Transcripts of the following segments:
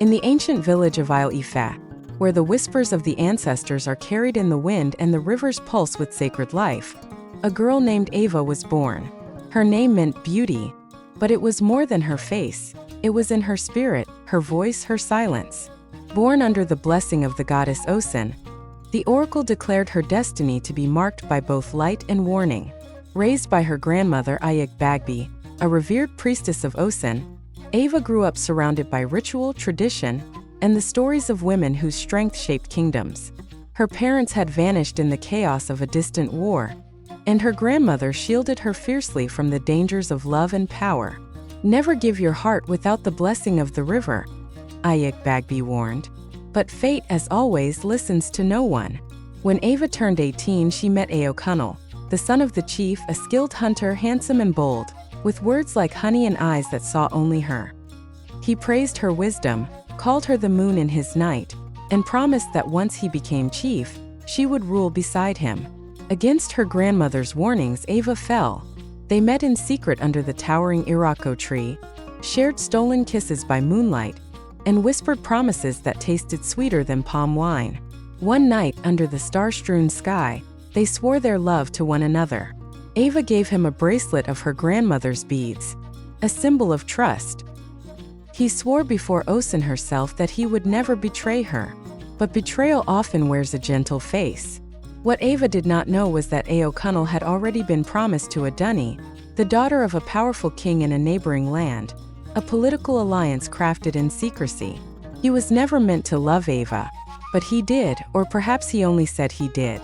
In the ancient village of Ife, where the whispers of the ancestors are carried in the wind and the rivers pulse with sacred life, a girl named Ava was born. Her name meant beauty, but it was more than her face. It was in her spirit, her voice, her silence. Born under the blessing of the goddess Osun, the oracle declared her destiny to be marked by both light and warning. Raised by her grandmother Bagby, a revered priestess of Osun, Ava grew up surrounded by ritual, tradition, and the stories of women whose strength shaped kingdoms. Her parents had vanished in the chaos of a distant war, and her grandmother shielded her fiercely from the dangers of love and power. Never give your heart without the blessing of the river, Bagby warned. But fate, as always, listens to no one. When Ava turned 18, she met O'Connell, the son of the chief, a skilled hunter, handsome and bold, with words like honey and eyes that saw only her. He praised her wisdom, called her the moon in his night, and promised that once he became chief, she would rule beside him. Against her grandmother's warnings, Ava fell. They met in secret under the towering iroko tree, shared stolen kisses by moonlight, and whispered promises that tasted sweeter than palm wine. One night, under the star-strewn sky, they swore their love to one another. Ava gave him a bracelet of her grandmother's beads, a symbol of trust. He swore before Osun herself that he would never betray her, but betrayal often wears a gentle face. What Ava did not know was that O'Connell had already been promised to Dunny, the daughter of a powerful king in a neighboring land, a political alliance crafted in secrecy. He was never meant to love Ava, but he did, or perhaps he only said he did.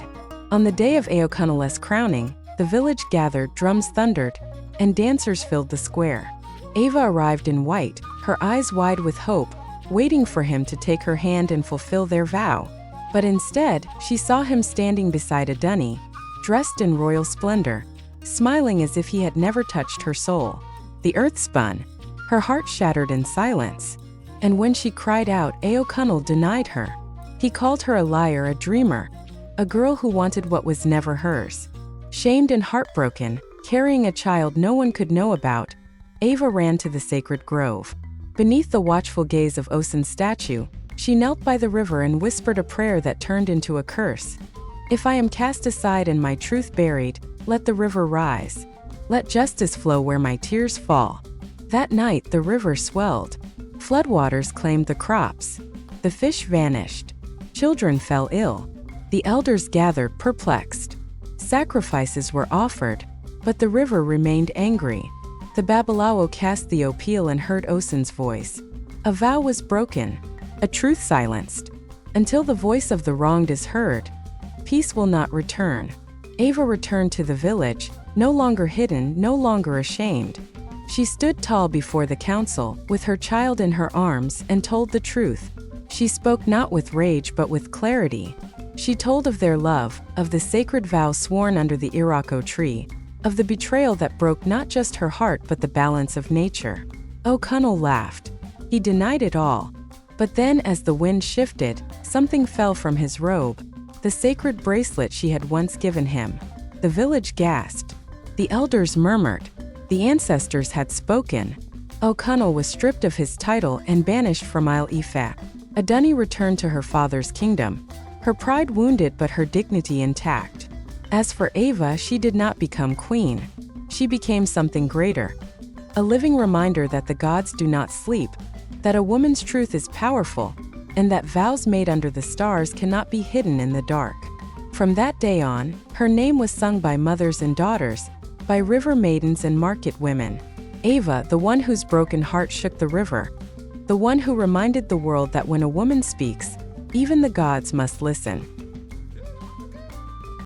On the day of O'Connell's crowning, the village gathered, drums thundered, and dancers filled the square. Ava arrived in white, her eyes wide with hope, waiting for him to take her hand and fulfill their vow. But instead, she saw him standing beside Dunny, dressed in royal splendor, smiling as if he had never touched her soul. The earth spun, her heart shattered in silence. And when she cried out, O'Connell denied her. He called her a liar, a dreamer, a girl who wanted what was never hers. Shamed and heartbroken, carrying a child no one could know about, Ava ran to the sacred grove. Beneath the watchful gaze of Osun's statue, she knelt by the river and whispered a prayer that turned into a curse. If I am cast aside and my truth buried, let the river rise. Let justice flow where my tears fall. That night the river swelled. Floodwaters claimed the crops. The fish vanished. Children fell ill. The elders gathered perplexed. Sacrifices were offered, but the river remained angry. The Babalawo cast the appeal and heard Osun's voice. A vow was broken, a truth silenced. Until the voice of the wronged is heard, peace will not return. Ava returned to the village, no longer hidden, no longer ashamed. She stood tall before the council, with her child in her arms, and told the truth. She spoke not with rage but with clarity. She told of their love, of the sacred vow sworn under the iroko tree, of the betrayal that broke not just her heart but the balance of nature. O'Connell laughed. He denied it all. But then, as the wind shifted, something fell from his robe, the sacred bracelet she had once given him. The village gasped. The elders murmured. The ancestors had spoken. O'Connell was stripped of his title and banished from Ife. Dunny returned to her father's kingdom, her pride wounded but her dignity intact. As for Ava, she did not become queen. She became something greater. A living reminder that the gods do not sleep, that a woman's truth is powerful, and that vows made under the stars cannot be hidden in the dark. From that day on, her name was sung by mothers and daughters, by river maidens and market women. Ava, the one whose broken heart shook the river, the one who reminded the world that when a woman speaks, even the gods must listen.